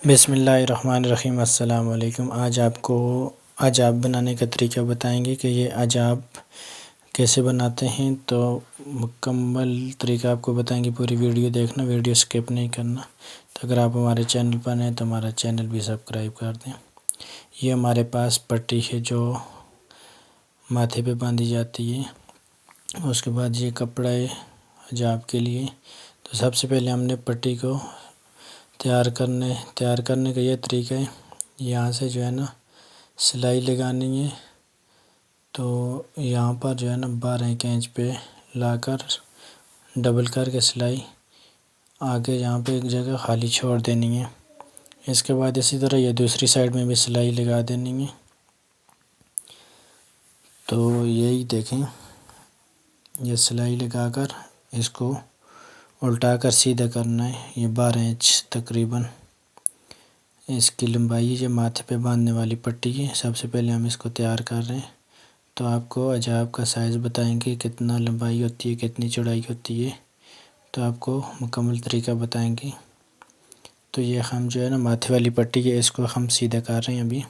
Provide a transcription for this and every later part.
بسم اللہ الرحمن الرحیم۔ السلام علیکم۔ آج آپ بنانے کا طریقہ بتائیں گے کہ یہ عجاب کیسے بناتے ہیں، تو مکمل طریقہ آپ کو بتائیں گے۔ پوری ویڈیو دیکھنا، ویڈیو سکپ نہیں کرنا۔ تو اگر آپ ہمارے چینل پر ہیں تو ہمارا چینل بھی سبسکرائب کر دیں۔ یہ ہمارے پاس پٹی ہے جو ماتھے پہ باندھی جاتی ہے، اس کے بعد یہ کپڑا ہے حجاب کے لیے۔ تو سب سے پہلے ہم نے پٹی کو تیار کرنے کا یہ طریقہ ہے، یہاں سے جو ہے نا سلائی لگانی ہے۔ تو یہاں پر جو ہے نا 12 انچ پہ لا کر ڈبل کر کے سلائی آگے یہاں پہ ایک جگہ خالی چھوڑ دینی ہے۔ اس کے بعد اسی طرح یہ دوسری سائڈ میں بھی سلائی لگا دینی ہے۔ تو یہی دیکھیں، یہ سلائی لگا کر اس کو الٹا کر سیدھا کرنا ہے۔ یہ 12 انچ تقریباً اس کی لمبائی ہے، جو ماتھے پہ باندھنے والی پٹی ہے۔ سب سے پہلے ہم اس کو تیار کر رہے ہیں، تو آپ کو عجاب کا سائز بتائیں گے، کتنا لمبائی ہوتی ہے، کتنی چوڑائی ہوتی ہے، تو آپ کو مکمل طریقہ بتائیں گے۔ تو یہ ہم جو ہے نا ماتھے والی پٹی ہے، اس کو ہم سیدھا کر رہے ہیں ابھی۔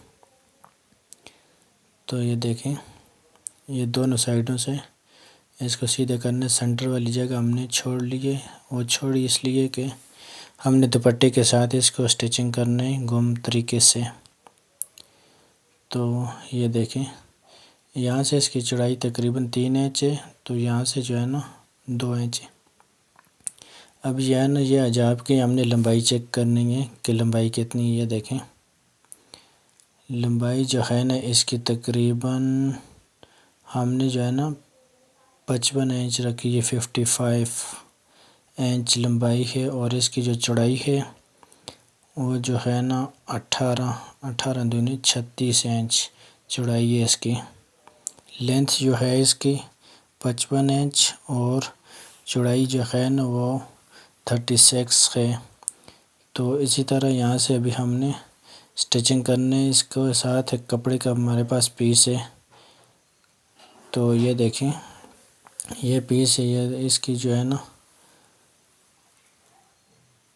تو یہ دیکھیں، یہ دونوں سائیڈوں سے اس کو سیدھا کرنے، سینٹر والی جگہ ہم نے چھوڑ لی ہے۔ وہ چھوڑی اس لیے کہ ہم نے دوپٹے کے ساتھ اس کو سٹیچنگ کرنے گم طریقے سے۔ تو یہ دیکھیں، یہاں سے اس کی چوڑائی تقریباً 3 انچ ہے، تو یہاں سے جو ہے نا 2 انچ ہے۔ اب یہ ہے نا، یہ عجاب کی ہم نے لمبائی چیک کرنی ہے کہ لمبائی کتنی ہے۔ یہ دیکھیں، لمبائی جو ہے نا اس کی تقریباً ہم نے جو ہے نا 55 انچ رکھی ہے، 55 انچ لمبائی ہے، اور اس کی جو چوڑائی ہے وہ جو ہے نا 18 دونی 36 انچ چوڑائی ہے اس کی۔ لینتھ جو ہے اس کی 55 انچ، اور چوڑائی جو ہے نا وہ 36 ہے۔ تو اسی طرح یہاں سے ابھی ہم نے سٹیچنگ کرنے، اس کو ساتھ ایک کپڑے کا ہمارے پاس پیس ہے۔ تو یہ دیکھیں، یہ پیس ہے، یہ اس کی جو ہے نا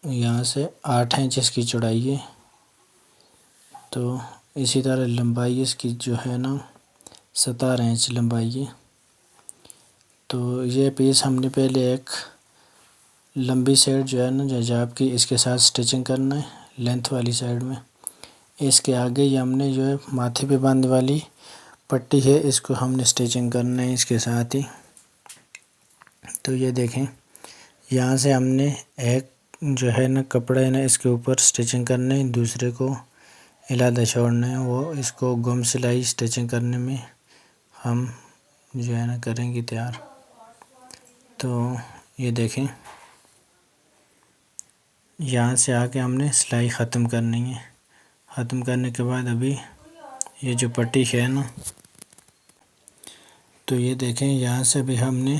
یہاں سے 8 انچ اس کی چوڑائی ہے۔ تو اسی طرح لمبائی اس کی جو ہے نا 17 انچ لمبائی ہے۔ تو یہ پیس ہم نے پہلے ایک لمبی سائڈ جو ہے نا حجاب کی، اس کے ساتھ سٹیچنگ کرنا ہے لینتھ والی سائڈ میں۔ اس کے آگے ہی ہم نے جو ہے ماتھے پہ باندھنے والی پٹی ہے، اس کو ہم نے سٹیچنگ کرنا ہے اس کے ساتھ ہی۔ تو یہ دیکھیں، یہاں سے ہم نے ایک جو ہے نا کپڑا ہے نا اس کے اوپر سٹیچنگ کرنا ہے، دوسرے کو علیحدہ چھوڑنا ہے۔ وہ اس کو گم سلائی سٹیچنگ کرنے میں ہم جو ہے نا کریں گے تیار۔ تو یہ دیکھیں، یہاں سے آ کے ہم نے سلائی ختم کرنی ہے۔ ختم کرنے کے بعد ابھی یہ جو پٹی ہے نا، تو یہ دیکھیں، یہاں سے بھی ہم نے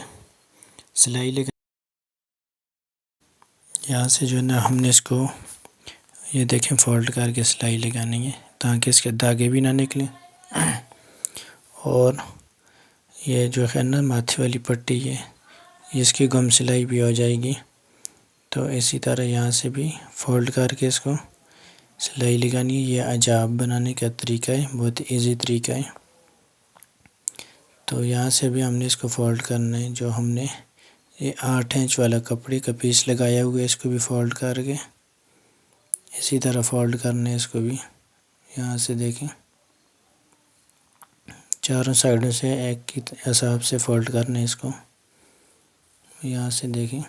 سلائی لگا، یہاں سے جو ہے نا ہم نے اس کو یہ دیکھیں فولڈ کر کے سلائی لگانی ہے، تاکہ اس کے داغے بھی نہ نکلیں۔ اور یہ جو ہے نا ماتھے والی پٹی ہے، اس کی گم سلائی بھی ہو جائے گی۔ تو اسی طرح یہاں سے بھی فولڈ کر کے اس کو سلائی لگانی ہے۔ یہ عجاب بنانے کا طریقہ ہے، بہت ایزی طریقہ ہے۔ تو یہاں سے بھی ہم نے اس کو فولڈ کرنا ہے، جو ہم نے یہ 8 انچ والا کپڑے کا پیس لگایا ہوا ہے، اس کو بھی فولڈ کر کے اسی طرح فولڈ کرنا ہے اس کو بھی۔ یہاں سے دیکھیں، چاروں سائڈوں سے ایک ہی حساب سے فولڈ کرنا ہے اس کو۔ یہاں سے دیکھیں،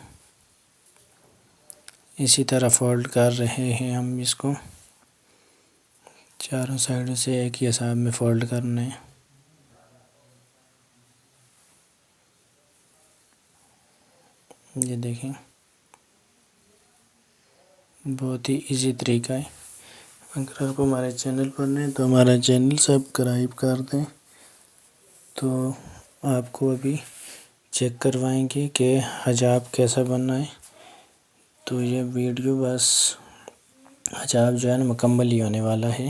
اسی طرح فولڈ کر رہے ہیں ہم اس کو، چاروں سائڈوں سے ایک ہی حساب میں فولڈ کرنا ہے۔ یہ دیکھیں، بہت ہی ایزی طریقہ ہے۔ اگر آپ ہمارے چینل پر نہیں تو ہمارا چینل سبسکرائب کر دیں۔ تو آپ کو ابھی چیک کروائیں گے کہ حجاب کیسا بننا ہے۔ تو یہ ویڈیو بس حجاب جو ہے نا مکمل ہی ہونے والا ہے۔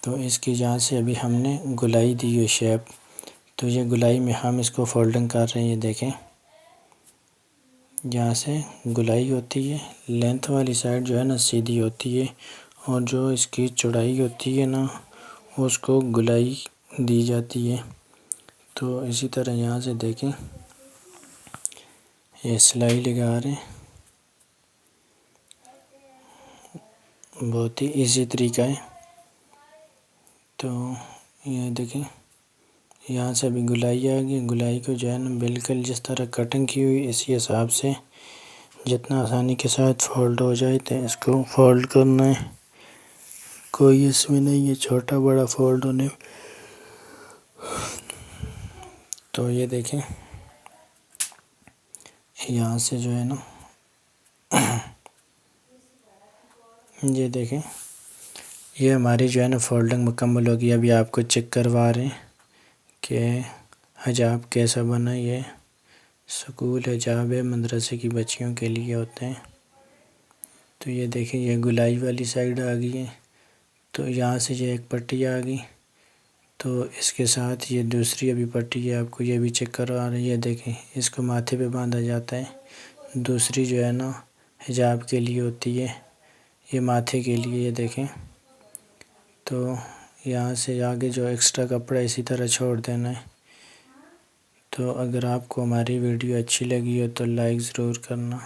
تو اس کی جہاں سے ابھی ہم نے گلائی دی ہے شیپ، تو یہ گلائی میں ہم اس کو فولڈنگ کر رہے ہیں۔ یہ دیکھیں، جہاں سے گلائی ہوتی ہے، لینتھ والی سائڈ جو ہے نا سیدھی ہوتی ہے، اور جو اس کی چوڑائی ہوتی ہے نا اس کو گلائی دی جاتی ہے۔ تو اسی طرح یہاں سے دیکھیں یہ سلائی لگا رہے ہیں، بہت ہی ایزی طریقہ ہے۔ تو یہ دیکھیں یہاں سے ابھی گلائی آ گئی، گلائی کو جو ہے نا بالکل جس طرح کٹنگ کی ہوئی اسی حساب سے جتنا آسانی کے ساتھ فولڈ ہو جائے تو اس کو فولڈ کرنا ہے، کوئی اس میں نہیں ہے چھوٹا بڑا فولڈ ہونے۔ تو یہ دیکھیں یہاں سے جو ہے نا یہ دیکھیں یہ ہماری جو ہے نا فولڈنگ مکمل ہوگی۔ ابھی آپ کو چیک کروا رہے ہیں کہ حجاب کیسا بنا۔ یہ سکول حجاب ہے، مدرسے کی بچیوں کے لیے ہوتے ہیں۔ تو یہ دیکھیں یہ گلائی والی سائڈ آ گئی ہے، تو یہاں سے یہ ایک پٹی آ گئی، تو اس کے ساتھ یہ دوسری ابھی پٹی ہے، آپ کو یہ بھی چیک کروا رہے ہیں۔ یہ دیکھیں اس کو ماتھے پہ باندھا جاتا ہے، دوسری جو ہے نا حجاب کے لیے ہوتی ہے، یہ ماتھے کے لیے۔ یہ دیکھیں تو یہاں سے آگے جو ایکسٹرا کپڑا اسی طرح چھوڑ دینا ہے۔ تو اگر آپ کو ہماری ویڈیو اچھی لگی ہو تو لائک ضرور کرنا۔